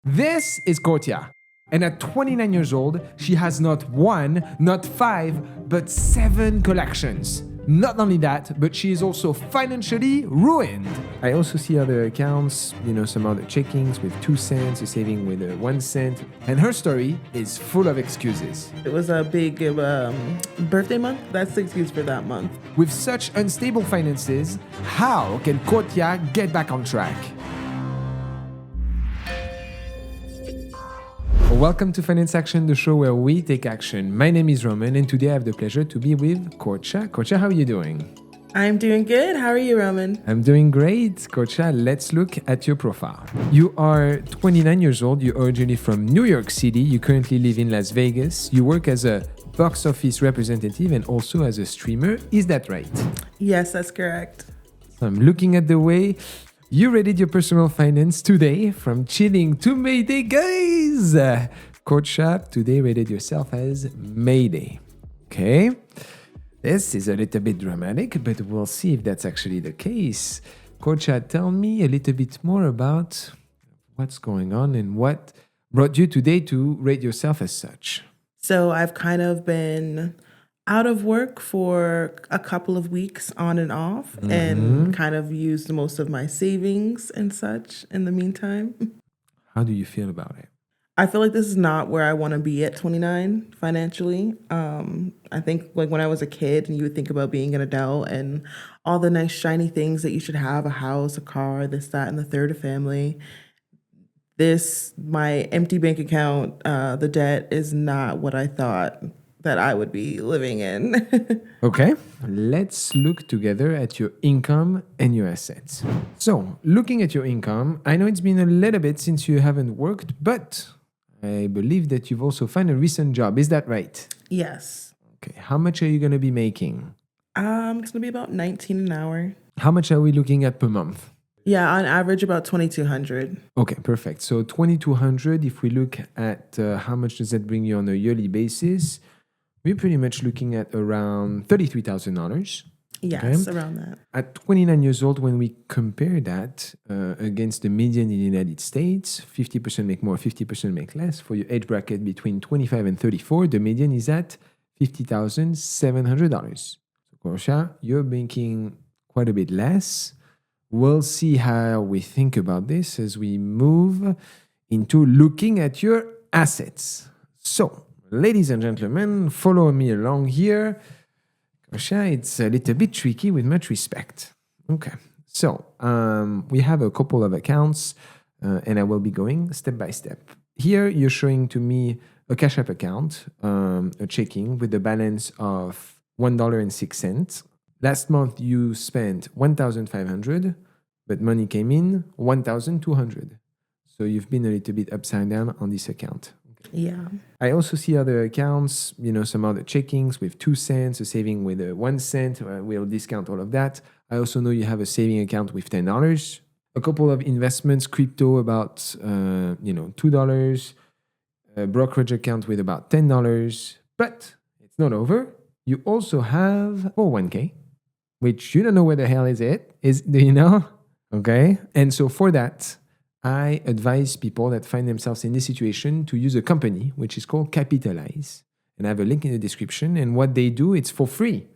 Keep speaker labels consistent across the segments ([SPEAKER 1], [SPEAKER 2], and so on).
[SPEAKER 1] This is Courtia. And at 29 years old, she has not one, not five, but 7 collections. Not only that, but she is also financially ruined. I also see other accounts, some other checkings with 2 cents, a saving with 1 cent. And her story is full of excuses.
[SPEAKER 2] It was a big birthday month. That's the excuse for that month.
[SPEAKER 1] With such unstable finances, how can Courtia get back on track? Welcome to Finance Action, the show where we take action. My name is Romain, and today I have the pleasure to be with Courtia. Courtia, how are you doing?
[SPEAKER 2] I'm doing good. How are you, Roman?
[SPEAKER 1] I'm doing great. Courtia, let's look at your profile. You are 29 years old. You're originally from New York City. You currently live in Las Vegas. You work as a box office representative and also as a streamer. Is that right?
[SPEAKER 2] Yes, that's correct.
[SPEAKER 1] So I'm looking at the way you rated your personal finance today, from chilling to Mayday, guys. Courtia today rated yourself as Mayday. Okay. This is a little bit dramatic, but we'll see if that's actually the case. Courtia, tell me a little bit more about what's going on and what brought you today to rate yourself as such.
[SPEAKER 2] So I've kind of been out of work for a couple of weeks on and off and kind of used most of my savings and such in the meantime.
[SPEAKER 1] How do you feel about it?
[SPEAKER 2] I feel like this is not where I want to be at 29 financially. I think like when I was a kid and you would think about being an adult and all the nice shiny things that you should have, a house, a car, this, that, and the third, a family. My empty bank account, the debt is not what I thought that I would be living in.
[SPEAKER 1] Okay, let's look together at your income and your assets. So, looking at your income, I know it's been a little bit since you haven't worked, but I believe that you've also found a recent job. Is that right?
[SPEAKER 2] Yes.
[SPEAKER 1] Okay, how much are you going to be making?
[SPEAKER 2] It's going to be about 19 an hour.
[SPEAKER 1] How much are we looking at per month?
[SPEAKER 2] Yeah, on average about 2,200.
[SPEAKER 1] Okay, perfect. So 2,200, if we look at how much does that bring you on a yearly basis, we're pretty much looking at around $33,000.
[SPEAKER 2] Yes, okay? Around that.
[SPEAKER 1] At 29 years old, when we compare that against the median in the United States, 50% make more, 50% make less. For your age bracket between 25 and 34, the median is at $50,700. So, Courtia, you're making quite a bit less. We'll see how we think about this as we move into looking at your assets. So, ladies and gentlemen, follow me along here. Courtia, it's a little bit tricky with much respect. Okay, so we have a couple of accounts and I will be going step by step. Here you're showing to me a Cash App account, a checking with a balance of $1.06. Last month you spent $1,500, but money came in $1,200. So you've been a little bit upside down on this account.
[SPEAKER 2] Yeah.
[SPEAKER 1] I also see other accounts, some other checkings with 2 cents, a saving with 1 cent. We'll discount all of that. I also know you have a saving account with $10. A couple of investments, crypto about, $2. A brokerage account with about $10. But it's not over. You also have 401k, which you don't know where the hell is it. Do you know? Okay. And so for that, I advise people that find themselves in this situation to use a company which is called Capitalize. And I have a link in the description. And what they do, it's for free.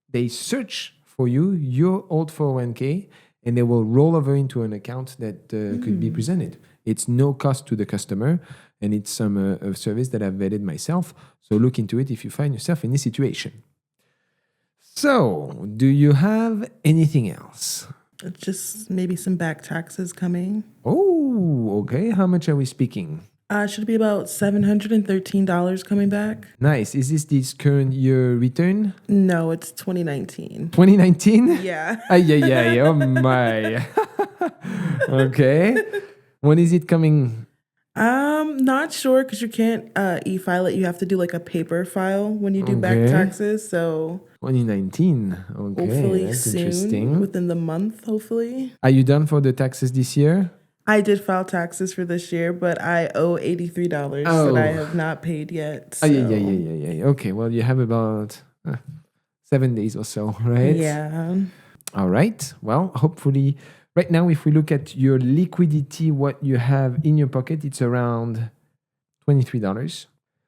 [SPEAKER 1] They search for you your old 401k and they will roll over into an account that could be presented. It's no cost to the customer and it's a service that I've vetted myself. So look into it if you find yourself in this situation. So, do you have anything else?
[SPEAKER 2] Just maybe some back taxes coming.
[SPEAKER 1] Oh, okay. How much are we speaking?
[SPEAKER 2] Should be about $713 coming back.
[SPEAKER 1] Nice. Is this current year return?
[SPEAKER 2] No, it's 2019.
[SPEAKER 1] 2019?
[SPEAKER 2] Yeah.
[SPEAKER 1] Yeah. Oh my. Okay. When is it coming?
[SPEAKER 2] Not sure because you can't e-file it. You have to do like a paper file when you do back taxes. So
[SPEAKER 1] 2019. Okay,
[SPEAKER 2] hopefully
[SPEAKER 1] that's
[SPEAKER 2] soon,
[SPEAKER 1] interesting.
[SPEAKER 2] within the month, hopefully.
[SPEAKER 1] Are you done for the taxes this year?
[SPEAKER 2] I did file taxes for this year, but I owe $83 that I have not paid yet. So.
[SPEAKER 1] Yeah. Okay, well, you have about 7 days or so, right?
[SPEAKER 2] Yeah.
[SPEAKER 1] All right. Well, hopefully Right now, if we look at your liquidity, what you have in your pocket, it's around $23.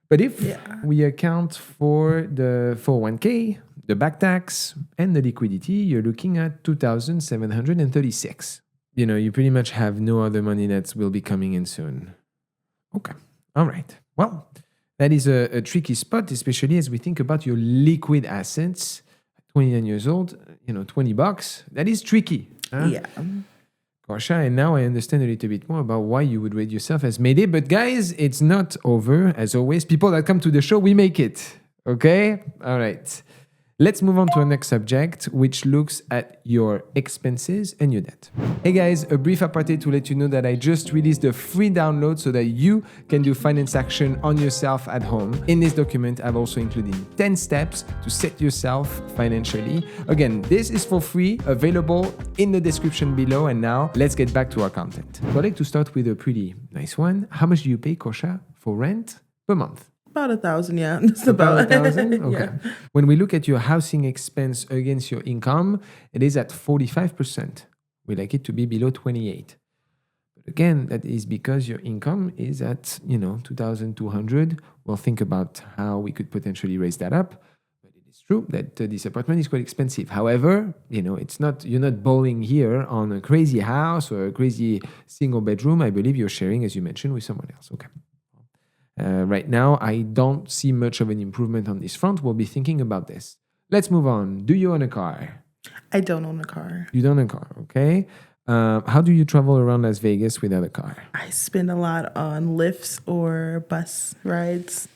[SPEAKER 1] But if we account for the 401k, the back tax, and the liquidity, you're looking at $2,736. You pretty much have no other money that will be coming in soon. Okay. All right. Well, that is a tricky spot, especially as we think about your liquid assets. 29 years old, $20, that is tricky. Huh?
[SPEAKER 2] Yeah.
[SPEAKER 1] Gosh, and now I understand a little bit more about why you would rate yourself as Mayday. But guys, it's not over. As always, people that come to the show, we make it. Okay? All right. Let's move on to our next subject, which looks at your expenses and your debt. Hey guys, a brief apartheid to let you know that I just released a free download so that you can do finance action on yourself at home. In this document, I've also included 10 steps to set yourself financially. Again, this is for free, available in the description below. And now let's get back to our content. I'd like to start with a pretty nice one. How much do you pay, Kosha, for rent per month?
[SPEAKER 2] About 1,000, yeah. Just about
[SPEAKER 1] 1,000? Okay.
[SPEAKER 2] Yeah.
[SPEAKER 1] When we look at your housing expense against your income, it is at 45%. We like it to be below 28. But again, that is because your income is at, 2,200. We'll think about how we could potentially raise that up. But it is true that this apartment is quite expensive. However, it's not, you're not bowling here on a crazy house or a crazy single bedroom. I believe you're sharing, as you mentioned, with someone else. Okay. Right now, I don't see much of an improvement on this front. We'll be thinking about this. Let's move on. Do you own a car?
[SPEAKER 2] I don't own a car.
[SPEAKER 1] You don't own a car, okay. How do you travel around Las Vegas without a car?
[SPEAKER 2] I spend a lot on Lyfts or bus rides.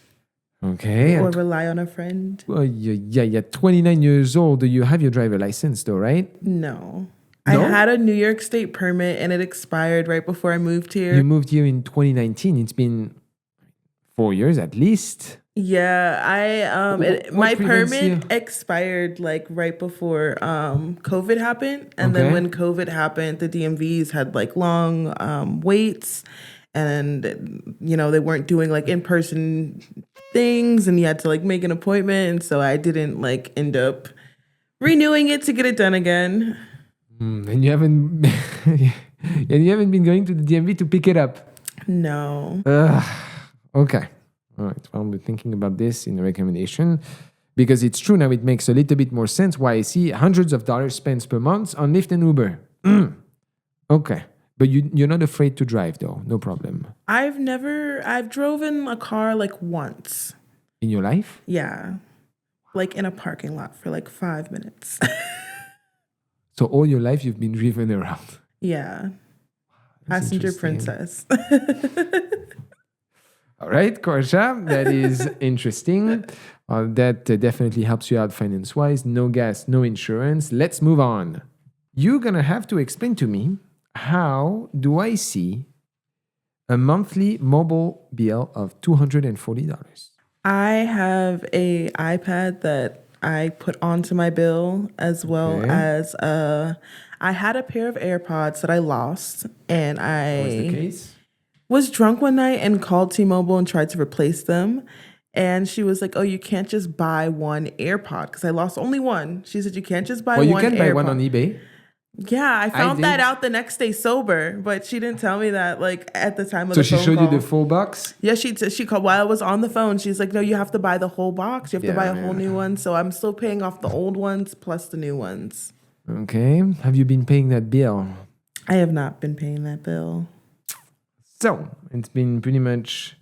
[SPEAKER 1] Okay.
[SPEAKER 2] Or rely on a friend.
[SPEAKER 1] Well, yeah. 29 years old. Do you have your driver license though, right?
[SPEAKER 2] No.
[SPEAKER 1] No?
[SPEAKER 2] I had a New York State permit and it expired right before I moved here.
[SPEAKER 1] You moved here in 2019. It's been 4 years at least.
[SPEAKER 2] Yeah, my
[SPEAKER 1] prevents
[SPEAKER 2] permit
[SPEAKER 1] you?
[SPEAKER 2] expired like right before COVID happened, and then when COVID happened, the DMVs had like long waits, and they weren't doing like in-person things, and you had to like make an appointment, and so I didn't like end up renewing it to get it done again.
[SPEAKER 1] And you haven't been going to the DMV to pick it up.
[SPEAKER 2] No.
[SPEAKER 1] Okay. All right. Well, we're thinking about this in the recommendation because it's true now. It makes a little bit more sense why I see hundreds of dollars spent per month on Lyft and Uber. Okay. But you're not afraid to drive though. No problem.
[SPEAKER 2] I've driven a car like once.
[SPEAKER 1] In your life?
[SPEAKER 2] Yeah. Like in a parking lot for like 5 minutes.
[SPEAKER 1] So all your life you've been driven around?
[SPEAKER 2] Yeah.
[SPEAKER 1] That's
[SPEAKER 2] Passenger princess.
[SPEAKER 1] All right, Korsha, that is interesting. That definitely helps you out finance-wise. No gas, no insurance. Let's move on. You're going to have to explain to me, how do I see a monthly mobile bill of $240?
[SPEAKER 2] I have a iPad that I put onto my bill, as well as I had a pair of AirPods that I lost, and
[SPEAKER 1] What was the case?
[SPEAKER 2] Was drunk one night and called T-Mobile and tried to replace them. And she was like, oh, you can't just buy one AirPod because I lost only one. She said, you can't just buy one AirPod.
[SPEAKER 1] Well, you can buy one on eBay.
[SPEAKER 2] Yeah, I found that out the next day sober, but she didn't tell me that like at the time of
[SPEAKER 1] So
[SPEAKER 2] the phone
[SPEAKER 1] she showed
[SPEAKER 2] call.
[SPEAKER 1] you the full box?
[SPEAKER 2] Yeah, she called while I was on the phone. She's like, no, you have to buy the whole box. You have to buy a whole new one. So I'm still paying off the old ones plus the new ones.
[SPEAKER 1] Okay. Have you been paying that bill?
[SPEAKER 2] I have not been paying that bill.
[SPEAKER 1] So it's been pretty much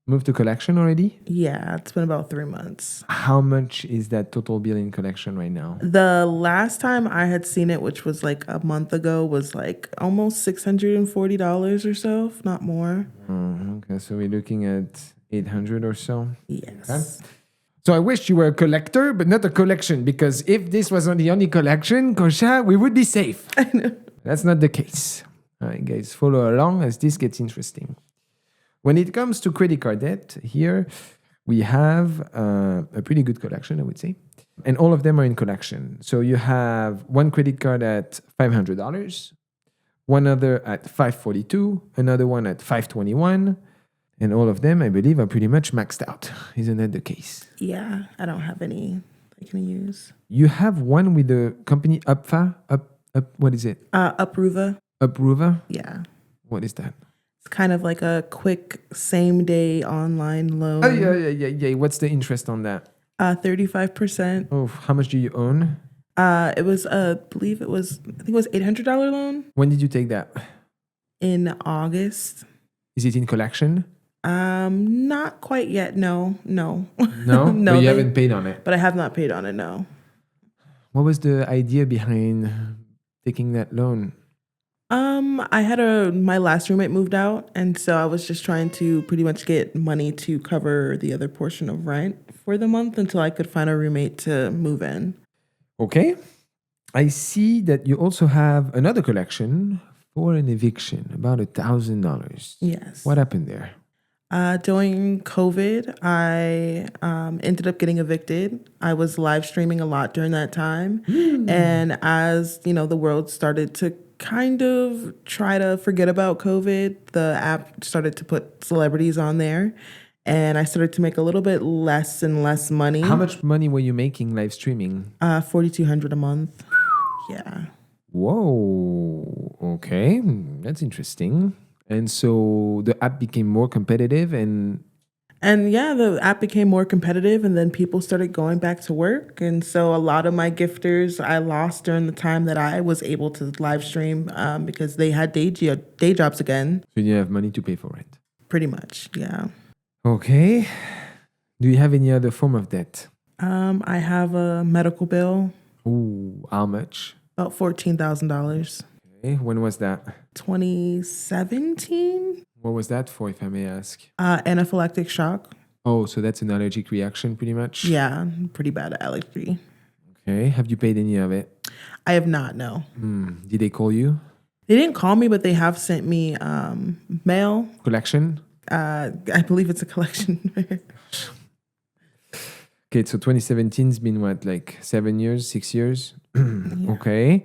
[SPEAKER 1] moved to collection already?
[SPEAKER 2] Yeah, it's been about 3 months.
[SPEAKER 1] How much is that total bill in collection right now?
[SPEAKER 2] The last time I had seen it, which was like a month ago, was like almost $640 or so, if not more.
[SPEAKER 1] Okay, so we're looking at 800 or so.
[SPEAKER 2] Yes.
[SPEAKER 1] Okay. So I wish you were a collector, but not a collection, because if this was the only collection, Kosha, we would be safe.
[SPEAKER 2] I know.
[SPEAKER 1] That's not the case. All right, guys, follow along as this gets interesting. When it comes to credit card debt, here we have a pretty good collection, I would say. And all of them are in collection. So you have one credit card at $500, one other at $542, another one at $521. And all of them, I believe, are pretty much maxed out. Isn't that the case?
[SPEAKER 2] Yeah, I don't have any I can use.
[SPEAKER 1] You have one with the company What is it?
[SPEAKER 2] Uproova.
[SPEAKER 1] Uproova?
[SPEAKER 2] Yeah.
[SPEAKER 1] What is that?
[SPEAKER 2] It's kind of like a quick same day online loan.
[SPEAKER 1] Oh, yeah. What's the interest on that?
[SPEAKER 2] 35%.
[SPEAKER 1] Oh, how much do you own?
[SPEAKER 2] It was, I think it was $800 loan
[SPEAKER 1] When did you take that?
[SPEAKER 2] in August.
[SPEAKER 1] Is it in collection?
[SPEAKER 2] Not quite yet. No.
[SPEAKER 1] No?
[SPEAKER 2] No,
[SPEAKER 1] But you haven't paid on it.
[SPEAKER 2] But I have not paid on it, no.
[SPEAKER 1] What was the idea behind taking that loan?
[SPEAKER 2] I had my last roommate moved out, and so I was just trying to pretty much get money to cover the other portion of rent for the month until I could find a roommate to move in.
[SPEAKER 1] Okay. I see that you also have another collection for an eviction, about $1,000.
[SPEAKER 2] Yes.
[SPEAKER 1] What happened there?
[SPEAKER 2] During COVID, I ended up getting evicted. I was live streaming a lot during that time. And as, the world started to kind of try to forget about COVID, the app started to put celebrities on there. And I started to make a little bit less and less money.
[SPEAKER 1] How much money were you making live streaming?
[SPEAKER 2] $4,200 a month. Yeah.
[SPEAKER 1] Whoa. Okay. That's interesting. And so the app became more competitive and
[SPEAKER 2] yeah, the app became more competitive, and then people started going back to work. And so a lot of my gifters I lost during the time that I was able to live stream because they had day jobs again.
[SPEAKER 1] So you didn't have money to pay for rent.
[SPEAKER 2] Pretty much, yeah.
[SPEAKER 1] Okay. Do you have any other form of debt?
[SPEAKER 2] I have a medical bill.
[SPEAKER 1] Ooh, how much?
[SPEAKER 2] About $14,000.
[SPEAKER 1] Okay. When was that?
[SPEAKER 2] 2017.
[SPEAKER 1] What was that for, if I may ask?
[SPEAKER 2] Anaphylactic shock.
[SPEAKER 1] Oh, so that's an allergic reaction pretty much?
[SPEAKER 2] Yeah, pretty bad allergy.
[SPEAKER 1] Okay. Have you paid any of it?
[SPEAKER 2] I have not, no.
[SPEAKER 1] Did they call you?
[SPEAKER 2] They didn't call me, but they have sent me mail.
[SPEAKER 1] Collection?
[SPEAKER 2] I believe it's a collection.
[SPEAKER 1] Okay, so 2017's been what, like 7 years, 6 years?
[SPEAKER 2] Yeah.
[SPEAKER 1] Okay.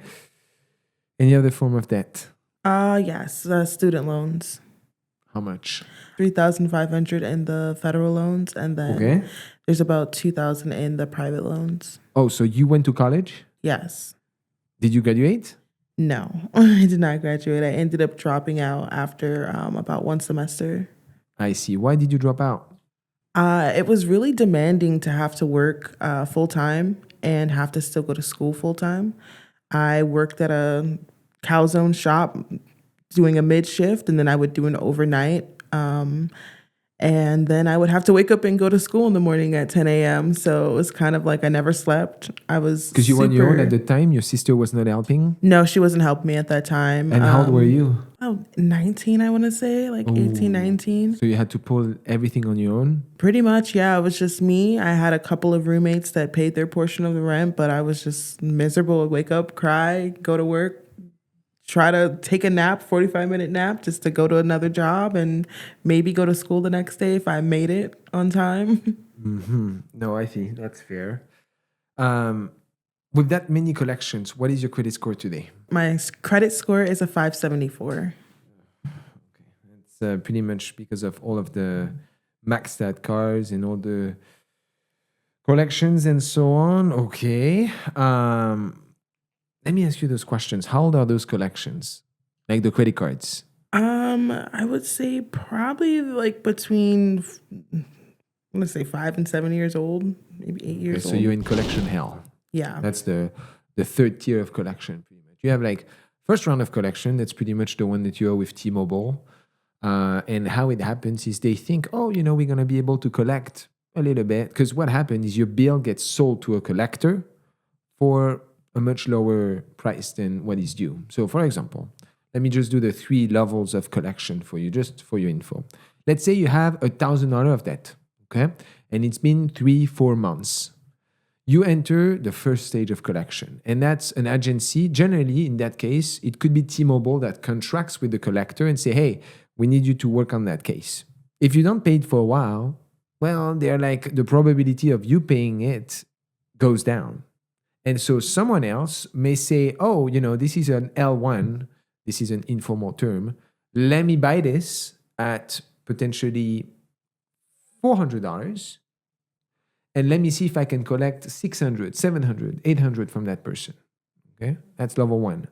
[SPEAKER 1] Any other form of debt?
[SPEAKER 2] Yes, student loans.
[SPEAKER 1] How much?
[SPEAKER 2] $3,500 in the federal loans, and then there's about $2,000 in the private loans.
[SPEAKER 1] Oh, so you went to college?
[SPEAKER 2] Yes.
[SPEAKER 1] Did you graduate?
[SPEAKER 2] No, I did not graduate. I ended up dropping out after about one semester.
[SPEAKER 1] I see. Why did you drop out?
[SPEAKER 2] It was really demanding to have to work full time and have to still go to school full time. I worked at a calzone shop doing a mid shift, and then I would do an overnight. And then I would have to wake up and go to school in the morning at 10 a.m. So it was kind of like I never slept. I was
[SPEAKER 1] because you were on your own at the time. Your sister was not helping.
[SPEAKER 2] No, she wasn't helping me at that time.
[SPEAKER 1] And how old were you?
[SPEAKER 2] 19, I want to say, like 18, 19.
[SPEAKER 1] So you had to pull everything on your own?
[SPEAKER 2] Pretty much, yeah. It was just me. I had a couple of roommates that paid their portion of the rent, but I was just miserable. I'd wake up, cry, go to work, try to take a nap, 45-minute nap, just to go to another job and maybe go to school the next day if I made it on time.
[SPEAKER 1] No, I see. That's fair. With that many collections, what is your credit score today?
[SPEAKER 2] My credit score is a 574.
[SPEAKER 1] It's pretty much because of all of the maxed out cars and all the collections and so on. Okay. Let me ask you those questions. How old are those collections? Like the credit cards?
[SPEAKER 2] I would say probably like between, I'm gonna say 5 and 7 years old, maybe 8 years old.
[SPEAKER 1] So you're in collection hell.
[SPEAKER 2] Yeah.
[SPEAKER 1] That's the third tier of collection, pretty much. You have like first round of collection. That's pretty much the one that you are with T-Mobile. And how it happens is they think, oh, we're gonna be able to collect a little bit, because what happened is your bill gets sold to a collector for a much lower price than what is due. So for example, let me just do the 3 levels of collection for you, just for your info. Let's say you have $1,000 of debt, okay? And it's been 3-4 months. You enter the first stage of collection, and that's an agency. Generally, in that case, it could be T-Mobile that contracts with the collector and say, hey, we need you to work on that case. If you don't pay it for a while, well, they're like, the probability of you paying it goes down. And so someone else may say, oh, this is an L1. This is an informal term. Let me buy this at potentially $400. And let me see if I can collect $600, $700, $800 from that person. Okay? That's level 1.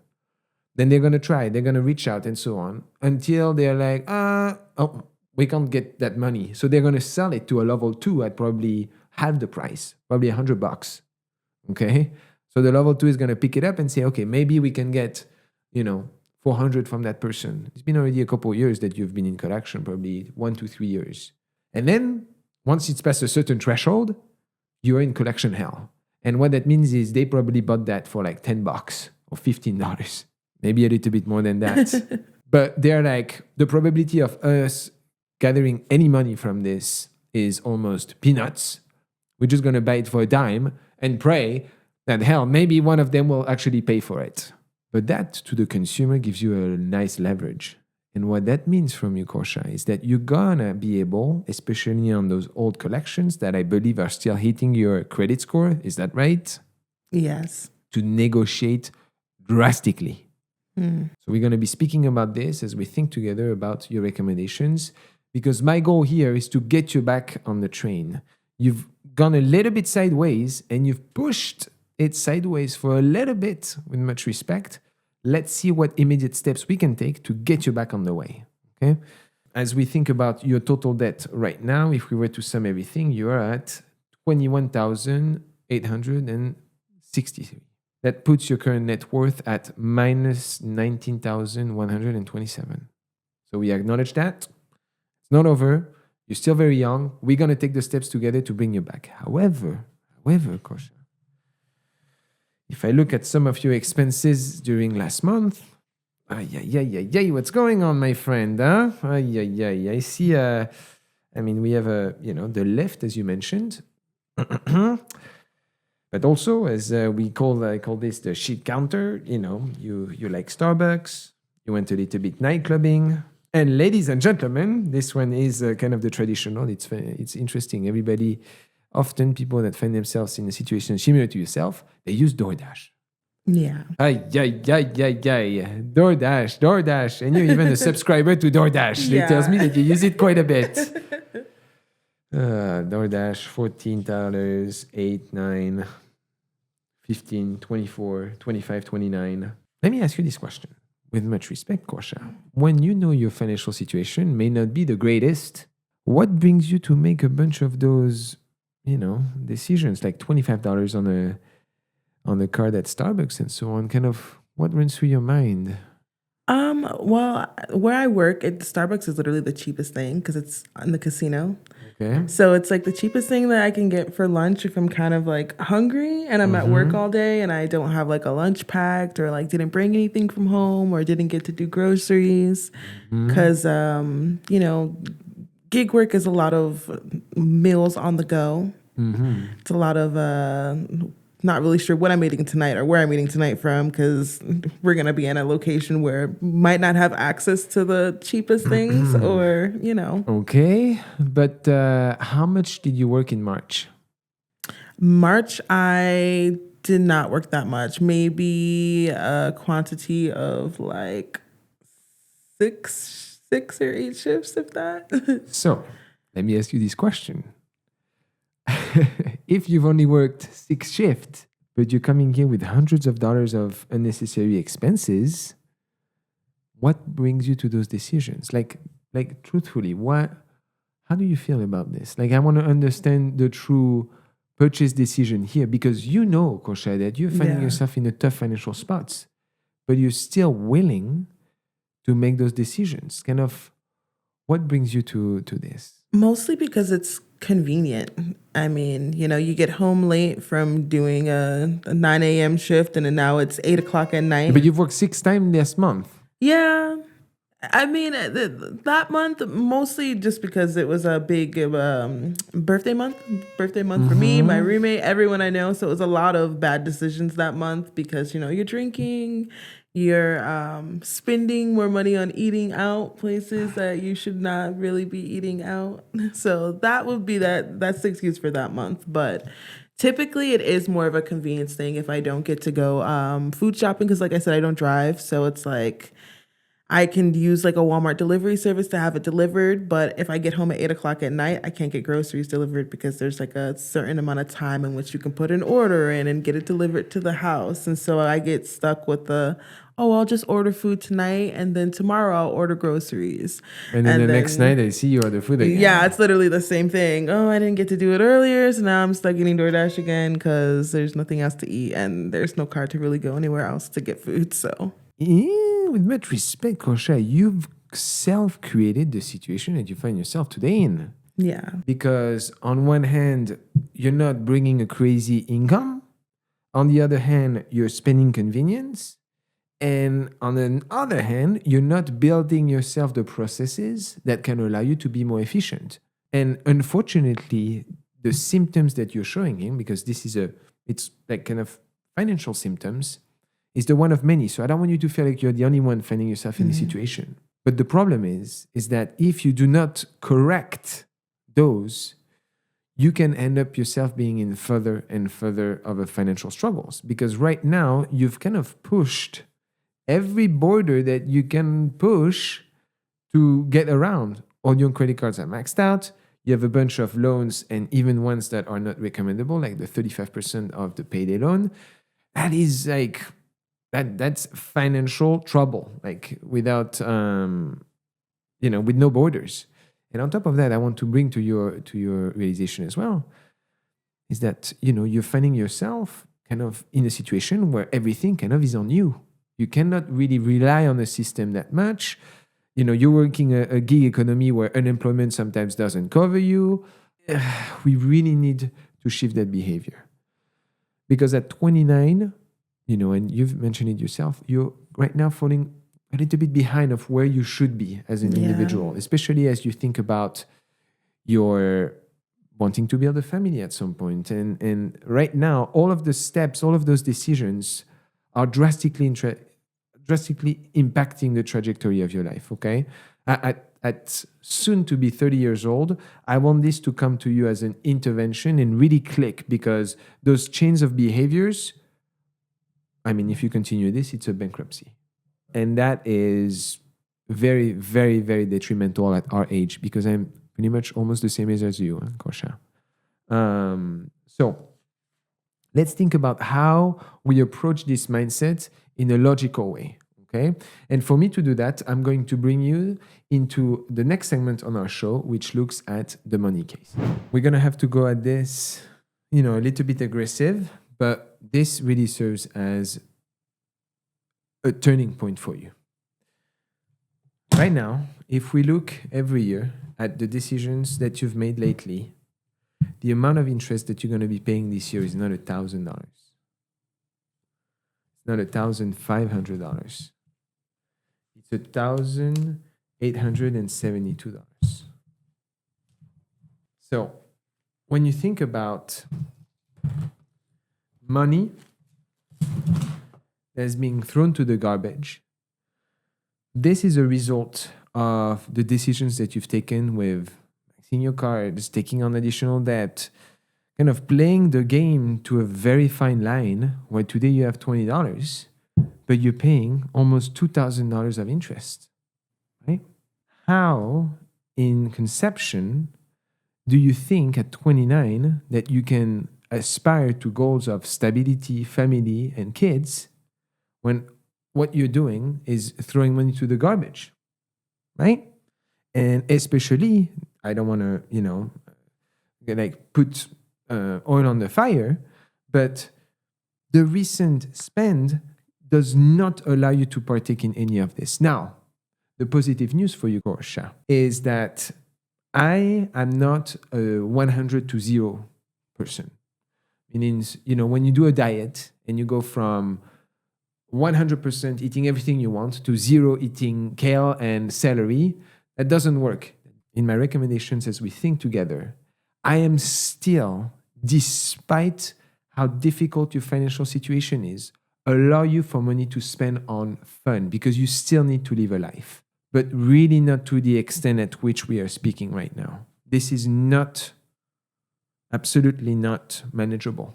[SPEAKER 1] Then they're going to try, they're going to reach out and so on until they're like, oh, we can't get that money. So they're going to sell it to a level 2 at probably half the price, probably $100. Okay. So the level 2 is going to pick it up and say, okay, maybe we can get, 400 from that person. It's been already a couple of years that you've been in collection, probably 1 to 3 years. And then once it's past a certain threshold, you're in collection hell. And what that means is they probably bought that for like $10 or $15. Maybe a little bit more than that. But they're like, the probability of us gathering any money from this is almost peanuts. We're just going to buy it for a dime and pray that, hell, maybe one of them will actually pay for it. But that, to the consumer, gives you a nice leverage. And what that means from you, Korsha, is that you're going to be able, especially on those old collections that I believe are still hitting your credit score, is that right?
[SPEAKER 2] Yes.
[SPEAKER 1] To negotiate drastically. So we're going to be speaking about this as we think together about your recommendations, because my goal here is to get you back on the train. You've gone a little bit sideways and you've pushed it sideways for a little bit, with much respect. Let's see what immediate steps we can take to get you back on the way. Okay? As we think about your total debt right now, if we were to sum everything, you are at $21,863. That puts your current net worth at minus $19,127. So we acknowledge that. It's not over. You're still very young. We're going to take the steps together to bring you back. However, Korsha, if I look at some of your expenses during last month, what's going on, my friend? Huh? I see, we have the lift, as you mentioned. But also, as I call this the sheet counter, you like Starbucks, you went a little bit night clubbing. And ladies and gentlemen, this one is kind of the traditional. It's interesting. Often people that find themselves in a situation similar to yourself, they use DoorDash.
[SPEAKER 2] Yeah.
[SPEAKER 1] DoorDash. And you're even a subscriber to DoorDash.
[SPEAKER 2] Yeah.
[SPEAKER 1] It tells me that you use it quite a bit. DoorDash, $14, $8, $9, $15, $24, $25, $29. Let me ask you this question. With much respect, Korsha, when you know your financial situation may not be the greatest, what brings you to make a bunch of those, decisions, like $25 on a card at Starbucks and so on? Kind of what runs through your mind?
[SPEAKER 2] Well, where I work, Starbucks is literally the cheapest thing because it's in the casino.
[SPEAKER 1] Okay.
[SPEAKER 2] So it's like the cheapest thing that I can get for lunch if I'm kind of like hungry and I'm at work all day and I don't have like a lunch packed or like didn't bring anything from home or didn't get to do groceries. Because, gig work is a lot of meals on the go. It's a lot of not really sure what I'm eating tonight or where I'm eating tonight from because we're going to be in a location where might not have access to the cheapest things or,
[SPEAKER 1] Okay. But how much did you work in March?
[SPEAKER 2] March, I did not work that much. Maybe a quantity of like six or 8 shifts, if that.
[SPEAKER 1] So let me ask you this question. If you've only worked 6 shifts, but you're coming here with hundreds of dollars of unnecessary expenses, what brings you to those decisions? Like truthfully, how do you feel about this? Like, I want to understand the true purchase decision here because Korsha, that you're finding yourself in a tough financial spots, but you're still willing to make those decisions. Kind of, what brings you to this?
[SPEAKER 2] Mostly because it's convenient. I mean, you get home late from doing a 9 a.m. shift and then now it's 8 o'clock at night.
[SPEAKER 1] But you've worked 6 times this month.
[SPEAKER 2] Yeah. I mean, that month, mostly just because it was a big birthday month for me, my roommate, everyone I know. So it was a lot of bad decisions that month because, you're drinking, you're spending more money on eating out places that you should not really be eating out. So that would be that's the excuse for that month. But typically it is more of a convenience thing if I don't get to go food shopping because like I said, I don't drive. So it's like I can use like a Walmart delivery service to have it delivered, but if I get home at 8 o'clock at night, I can't get groceries delivered because there's like a certain amount of time in which you can put an order in and get it delivered to the house. And so I get stuck with I'll just order food tonight and then tomorrow I'll order groceries.
[SPEAKER 1] And then the next night I see you order food again.
[SPEAKER 2] Yeah, it's literally the same thing. Oh, I didn't get to do it earlier, so now I'm stuck eating DoorDash again because there's nothing else to eat and there's no car to really go anywhere else to get food. So,
[SPEAKER 1] with much respect, Kosha, you've self-created the situation that you find yourself today in.
[SPEAKER 2] yeah.
[SPEAKER 1] Because on one hand, you're not bringing a crazy income. On the other hand, you're spending convenience. And on the other hand, you're not building yourself the processes that can allow you to be more efficient. And unfortunately, the symptoms that you're showing him, because it's like kind of financial symptoms, is the one of many. So I don't want you to feel like you're the only one finding yourself in this situation. But the problem is that if you do not correct those, you can end up yourself being in further and further of a financial struggles. Because right now, you've kind of pushed every border that you can push to get around. All your credit cards are maxed out. You have a bunch of loans and even ones that are not recommendable, like the 35% of the payday loan. That is like, that's financial trouble, like without, with no borders. And on top of that, I want to bring to your realization as well, is that, you're finding yourself kind of in a situation where everything kind of is on you. You cannot really rely on the system that much. You're working a gig economy where unemployment sometimes doesn't cover you. We really need to shift that behavior. Because at 29, and you've mentioned it yourself, you're right now falling a little bit behind of where you should be as an individual, especially as you think about your wanting to build a family at some point. And right now, all of the steps, all of those decisions are drastically impacting the trajectory of your life, okay? At soon to be 30 years old, I want this to come to you as an intervention and really click, because those chains of behaviors, if you continue this, it's a bankruptcy. And that is very, very, very detrimental at our age, because I'm pretty much almost the same age as you, Kosha. So let's think about how we approach this mindset in a logical way, okay? And for me to do that, I'm going to bring you into the next segment on our show, which looks at the money case. We're going to have to go at this, a little bit aggressive, but this really serves as a turning point for you. Right now, if we look every year at the decisions that you've made lately, the amount of interest that you're going to be paying this year is not $1,000. It's not $1,500. It's $1,872. So when you think about money that's being thrown to the garbage, this is a result of the decisions that you've taken with maxing your cards, taking on additional debt, kind of playing the game to a very fine line where today you have $20, but you're paying almost $2,000 of interest, right? How, in conception, do you think at 29 that you can aspire to goals of stability, family, and kids when what you're doing is throwing money to the garbage, right? And especially, I don't want to, put oil on the fire, but the recent spend does not allow you to partake in any of this. Now, the positive news for you, Kosha, is that I am not a 100 to 0 person. Meaning, when you do a diet and you go from 100% eating everything you want to 0 eating kale and celery, that doesn't work. In my recommendations as we think together, I am still, despite how difficult your financial situation is, allow you for money to spend on fun, because you still need to live a life, but really not to the extent at which we are speaking right now. This is absolutely not manageable.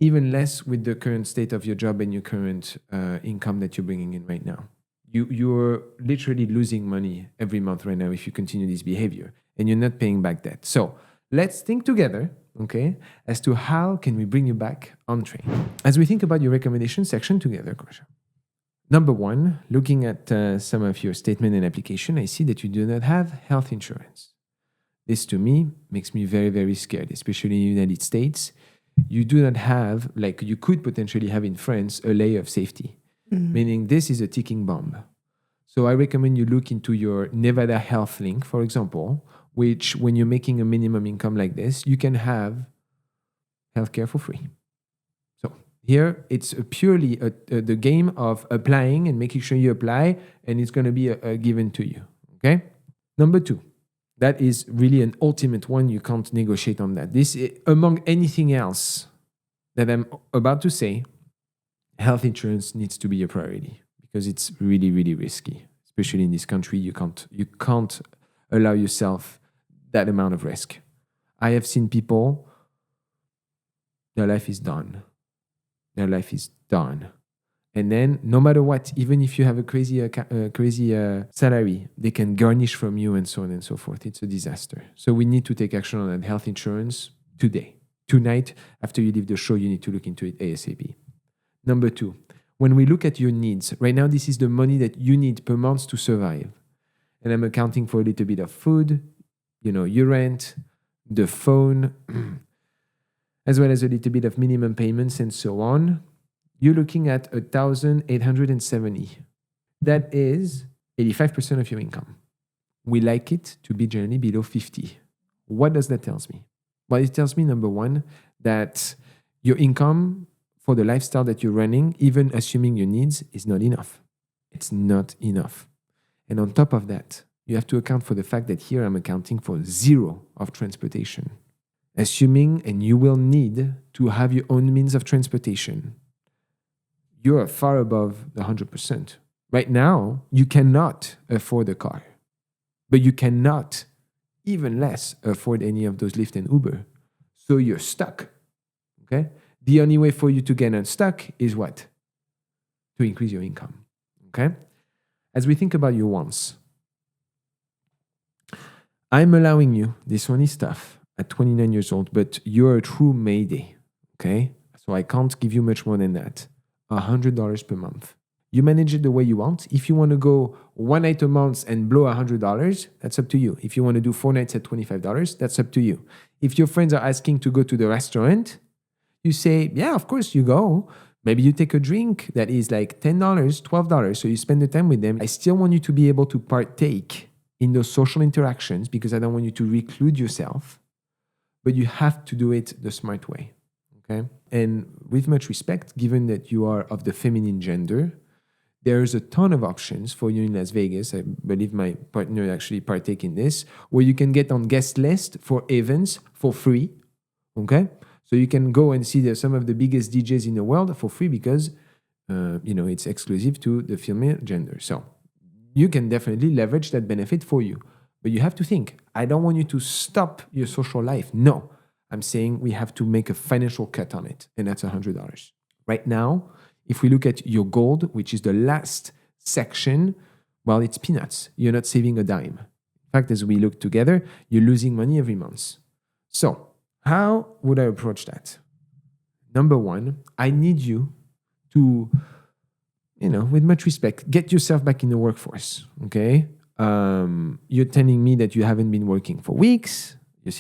[SPEAKER 1] Even less with the current state of your job and your current income that you're bringing in right now. You're literally losing money every month right now if you continue this behavior and you're not paying back debt. So let's think together, okay, as to how can we bring you back on train. As we think about your recommendation section together, Kosha. Number one, looking at some of your statement and application, I see that you do not have health insurance. This to me makes me very, very scared, especially in the United States. You do not have, like you could potentially have in France, a layer of safety, meaning this is a ticking bomb. So I recommend you look into your Nevada Health link, for example, which when you're making a minimum income like this, you can have healthcare for free. So here it's purely the game of applying and making sure you apply, and it's going to be a given to you. Okay. Number two, that is really an ultimate one. You can't negotiate on that. This, among anything else that I'm about to say, health insurance needs to be a priority because it's really, really risky, especially in this country. You can't allow yourself that amount of risk. I have seen people, their life is done. Their life is done. And then no matter what, even if you have a crazy salary, they can garnish from you and so on and so forth. It's a disaster. So we need to take action on that health insurance today. Tonight, after you leave the show, you need to look into it ASAP. Number two, when we look at your needs, right now, this is the money that you need per month to survive. And I'm accounting for a little bit of food, your rent, the phone, as well as a little bit of minimum payments and so on. You're looking at 1,870. That is 85% of your income. We like it to be generally below 50. What does that tell me? Well, it tells me, number one, that your income for the lifestyle that you're running, even assuming your needs, is not enough. It's not enough. And on top of that, you have to account for the fact that here I'm accounting for zero of transportation. Assuming, and you will need to have your own means of transportation, you are far above the 100%. Right now, you cannot afford a car, but you cannot even less afford any of those Lyft and Uber. So you're stuck, okay? The only way for you to get unstuck is what? To increase your income, okay? As we think about your wants, I'm allowing you, this one is tough, at 29 years old, but you're a true Mayday, okay? So I can't give you much more than that. $100 per month. You manage it the way you want. If you want to go one night a month and blow $100, that's up to you. If you want to do 4 nights at $25, that's up to you. If your friends are asking to go to the restaurant, you say, yeah, of course you go. Maybe you take a drink that is like $10, $12, so you spend the time with them. I still want you to be able to partake in those social interactions because I don't want you to reclude yourself, but you have to do it the smart way. Okay? And with much respect, given that you are of the feminine gender, there's a ton of options for you in Las Vegas. I believe my partner actually partake in this, where you can get on guest list for events for free. Okay? So you can go and see some of the biggest DJs in the world for free because, it's exclusive to the female gender. So you can definitely leverage that benefit for you. But you have to think, I don't want you to stop your social life. No. I'm saying we have to make a financial cut on it, and that's $100. Right now, if we look at your gold, which is the last section, well, it's peanuts. You're not saving a dime. In fact, as we look together, you're losing money every month. So how would I approach that? Number one, I need you to, with much respect, get yourself back in the workforce, okay? You're telling me that you haven't been working for weeks. Your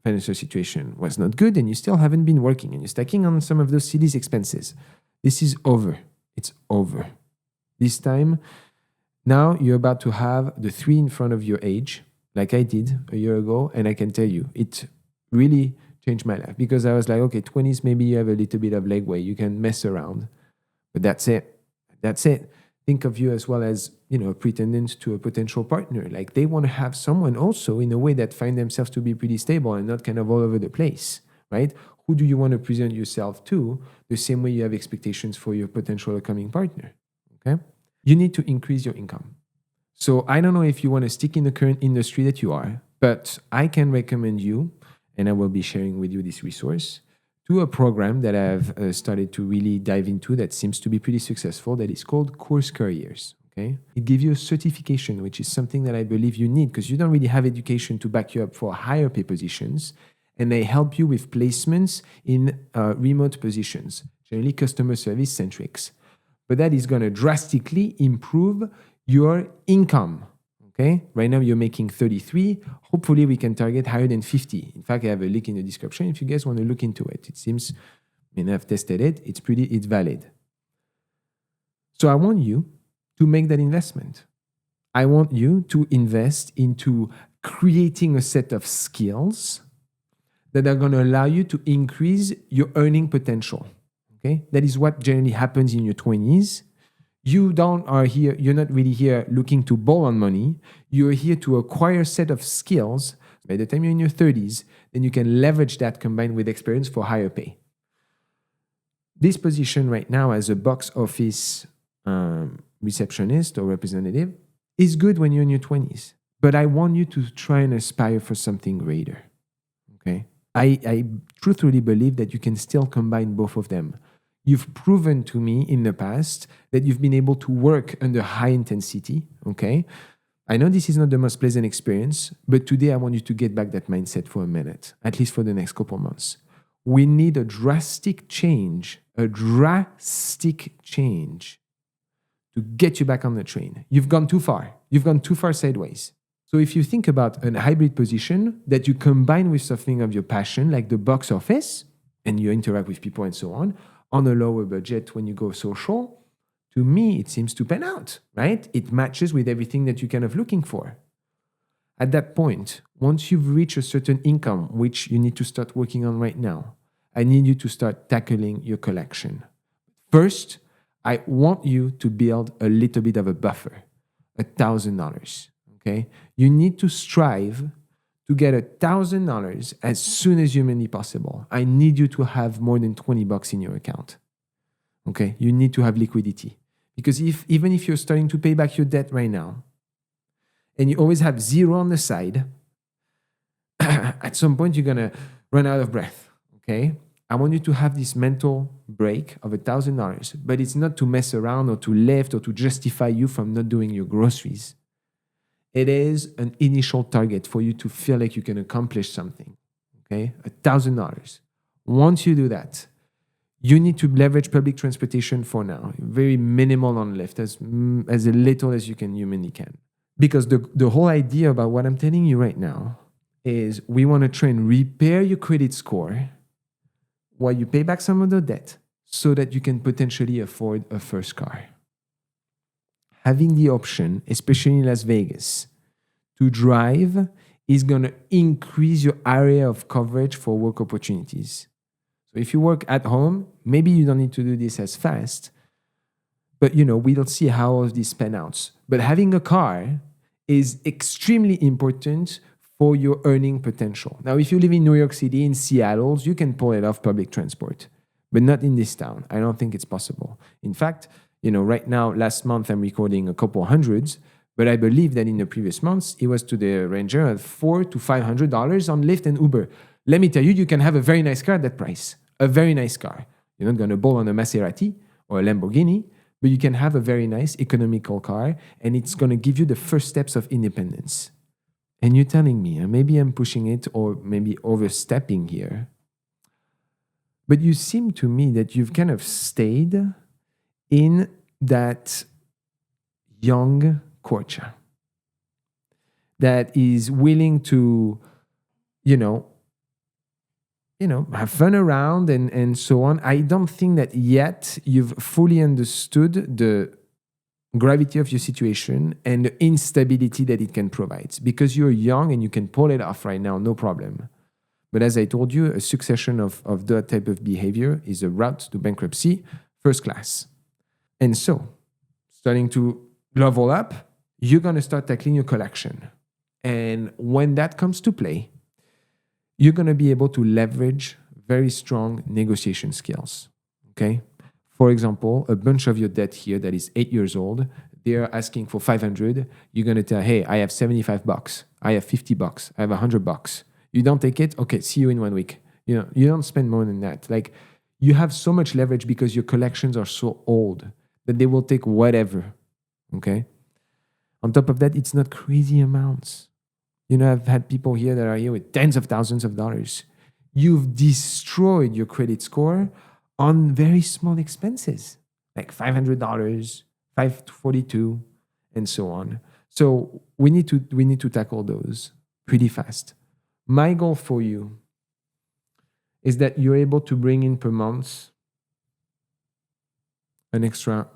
[SPEAKER 1] financial situation was not good and you still haven't been working and you're stacking on some of those silly expenses. This is over. It's over. This time, now you're about to have the 3 in front of your age, like I did a year ago, and I can tell you, it really changed my life because I was like, okay, 20s, maybe you have a little bit of legway. You can mess around, but that's it. That's it. Think of you as well as, a pretendant to a potential partner. Like they want to have someone also in a way that find themselves to be pretty stable and not kind of all over the place, right? Who do you want to present yourself to the same way you have expectations for your potential upcoming partner, okay? You need to increase your income. So I don't know if you want to stick in the current industry that you are, but I can recommend you, and I will be sharing with you this resource, to a program that I've started to really dive into that seems to be pretty successful, that is called Course Careers. Okay? It gives you a certification, which is something that I believe you need because you don't really have education to back you up for higher pay positions. And they help you with placements in remote positions, generally customer service centrics. But that is going to drastically improve your income. Okay? Right now you're making 33. Hopefully we can target higher than 50. In fact, I have a link in the description if you guys want to look into it. It seems, I've tested it. It's valid. So I want you to make that investment. I want you to invest into creating a set of skills that are going to allow you to increase your earning potential. Okay? That is what generally happens in your 20s. You're not really here looking to ball on money. You're here to acquire a set of skills. By the time you're in your 30s, then you can leverage that combined with experience for higher pay. This position right now as a box office receptionist or representative is good when you're in your 20s. But I want you to try and aspire for something greater. Okay? I truthfully believe that you can still combine both of them. You've proven to me in the past that you've been able to work under high intensity, okay? I know this is not the most pleasant experience, but today I want you to get back that mindset for a minute, at least for the next couple months. We need a drastic change to get you back on the train. You've gone too far. You've gone too far sideways. So if you think about a hybrid position that you combine with something of your passion, like the box office, and you interact with people and so on a lower budget when you go social, to me, it seems to pan out, right? It matches with everything that you're kind of looking for. At that point, once you've reached a certain income, which you need to start working on right now, I need you to start tackling your collection. First, I want you to build a little bit of a buffer, $1,000, okay? You need to strive to get $1,000 as soon as humanly possible. I need you to have more than $20 in your account. Okay, you need to have liquidity. Because even if you're starting to pay back your debt right now, and you always have zero on the side, at some point you're gonna run out of breath. Okay? I want you to have this mental break of $1,000, but it's not to mess around or to lift or to justify you from not doing your groceries. It is an initial target for you to feel like you can accomplish something, okay? $1,000. Once you do that, you need to leverage public transportation for now. Very minimal on Lyft, as little as you can humanly can. Because the whole idea about what I'm telling you right now is we want to try and repair your credit score while you pay back some of the debt so that you can potentially afford a first car. Having the option, especially in Las Vegas, to drive is going to increase your area of coverage for work opportunities. So if you work at home, maybe you don't need to do this as fast, but we'll see how all of this pan out. But having a car is extremely important for your earning potential. Now, if you live in New York City, in Seattle, you can pull it off public transport, but not in this town. I don't think it's possible. In fact, right now, last month, I'm recording a couple hundreds, but I believe that in the previous months, it was to the range of $400 to $500 on Lyft and Uber. Let me tell you, you can have a very nice car at that price. A very nice car. You're not going to bowl on a Maserati or a Lamborghini, but you can have a very nice economical car, and it's going to give you the first steps of independence. And you're telling me, maybe I'm pushing it or maybe overstepping here, but you seem to me that you've kind of stayed in that young culture that is willing to, have fun around and so on. I don't think that yet you've fully understood the gravity of your situation and the instability that it can provide, because you're young and you can pull it off right now, no problem. But as I told you, a succession of that type of behavior is a route to bankruptcy, first class. And so, starting to level up, you're going to start tackling your collection. And when that comes to play, you're going to be able to leverage very strong negotiation skills, okay? For example, a bunch of your debt here that is 8 years old, they're asking for $500. You're going to tell, hey, I have $75. I have $50. I have $100. You don't take it? Okay, see you in 1 week. You don't spend more than that. Like, you have so much leverage because your collections are so old that they will take whatever. Okay. On top of that, it's not crazy amounts. I've had people here that are here with tens of thousands of dollars. You've destroyed your credit score on very small expenses, like $500, $542, and so on. So we need to tackle those pretty fast. My goal for you is that you're able to bring in per month an extra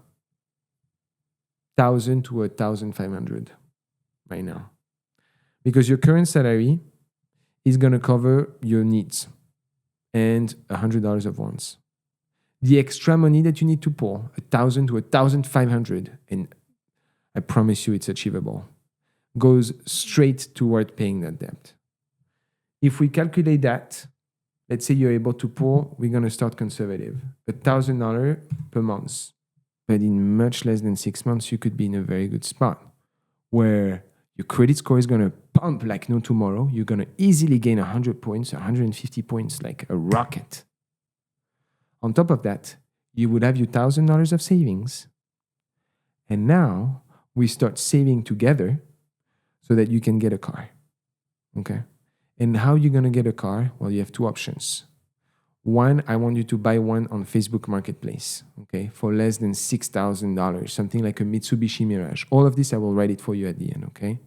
[SPEAKER 1] 1,000 to 1,500 right now. Because your current salary is going to cover your needs and $100 of wants. The extra money that you need to pull, 1,000 to 1,500, and I promise you it's achievable, goes straight toward paying that debt. If we calculate that, let's say you're able to pull, we're going to start conservative, $1,000 per month. But in much less than 6 months, you could be in a very good spot where your credit score is going to pump like no tomorrow. You're going to easily gain 100 points, 150 points like a rocket. On top of that, you would have your $1,000 of savings. And now we start saving together so that you can get a car. Okay? And how are you going to get a car? Well, you have two options. One, I want you to buy one on Facebook Marketplace, okay, for less than $6,000, something like a Mitsubishi Mirage. All of this, I will write it for you at the end, okay?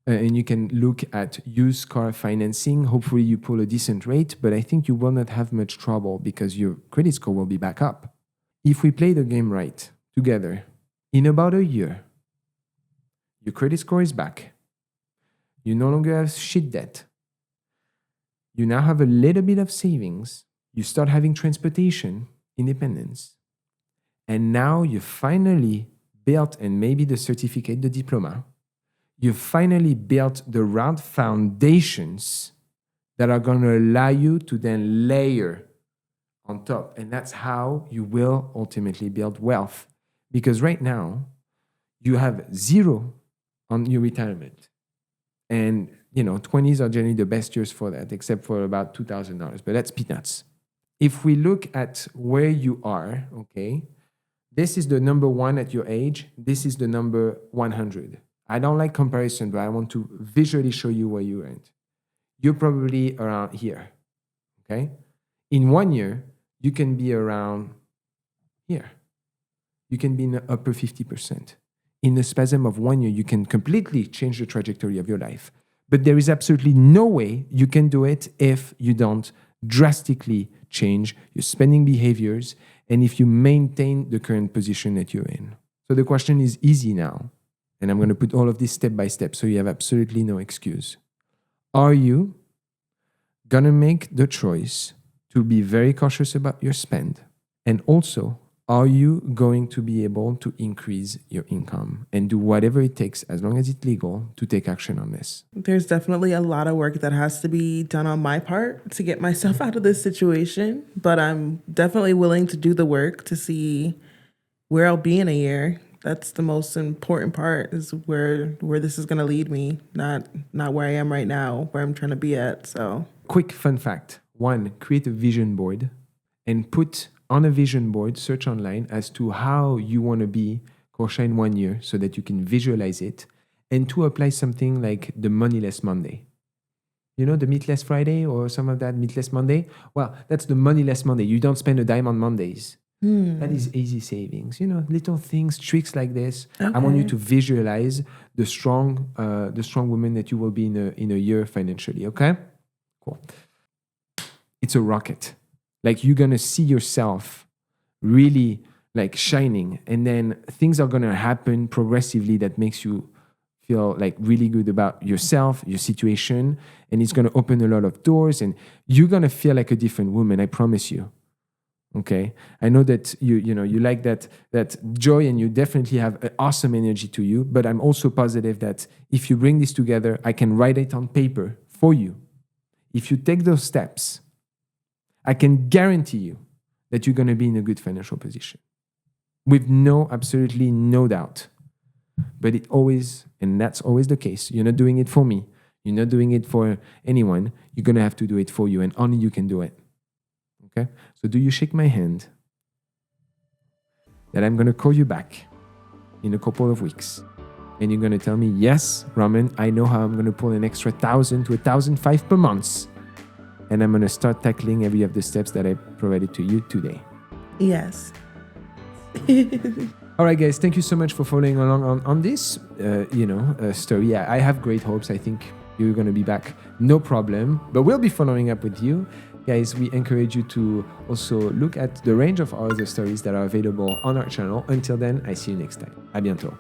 [SPEAKER 1] And you can look at used car financing. Hopefully you pull a decent rate, but I think you will not have much trouble because your credit score will be back up. If we play the game right together, in about a year, your credit score is back. You no longer have shit debt. You now have a little bit of savings. You start having transportation independence. And now you finally built, and maybe the certificate, the diploma, you finally built the right foundations that are going to allow you to then layer on top. And that's how you will ultimately build wealth. Because right now, you have zero on your retirement. And 20s are generally the best years for that, except for about $2,000, but that's peanuts. If we look at where you are, okay, this is the number one at your age. This is the number 100. I don't like comparison, but I want to visually show you where you are at. You're probably around here, okay? In 1 year, you can be around here. You can be in the upper 50%. In the spasm of 1 year, you can completely change the trajectory of your life. But there is absolutely no way you can do it if you don't drastically change your spending behaviors and if you maintain the current position that you're in. So the question is easy now. And I'm going to put all of this step by step so you have absolutely no excuse. Are you going to make the choice to be very cautious about your spend? And also, are you going to be able to increase your income and do whatever it takes, as long as it's legal, to take action on this?
[SPEAKER 2] There's definitely a lot of work that has to be done on my part to get myself out of this situation, but I'm definitely willing to do the work to see where I'll be in a year. That's the most important part, is where this is going to lead me, not where I am right now, where I'm trying to be at. So,
[SPEAKER 1] quick fun fact. 1, create a vision board and put on a vision board, search online as to how you want to be Korsha in 1 year so that you can visualize it. And 2, apply something like the Moneyless Monday. The Meatless Friday or some of that Meatless Monday? Well, that's the Moneyless Monday. You don't spend a dime on Mondays. That is easy savings. Little things, tricks like this. Okay. I want you to visualize the strong woman that you will be in a year financially. Okay? Cool. It's a rocket. Like, you're going to see yourself really like shining, and then things are going to happen progressively that makes you feel like really good about yourself, your situation, and it's going to open a lot of doors, and you're going to feel like a different woman, I promise you. Okay? I know that you like that joy, and you definitely have an awesome energy to you, but I'm also positive that if you bring this together, I can write it on paper for you. If you take those steps, I can guarantee you that you're going to be in a good financial position. With absolutely no doubt. But that's always the case. You're not doing it for me. You're not doing it for anyone. You're going to have to do it for you, and only you can do it. Okay? So do you shake my hand that I'm going to call you back in a couple of weeks, and you're going to tell me, yes, Romain, I know how I'm going to pull an extra 1,000 to 1,500 per month, and I'm going to start tackling every of the steps that I provided to you today.
[SPEAKER 2] Yes.
[SPEAKER 1] All right, guys, thank you so much for following along on this, story. Yeah, I have great hopes. I think you're going to be back, no problem. But we'll be following up with you. Guys, we encourage you to also look at the range of other stories that are available on our channel. Until then, I see you next time. À bientôt.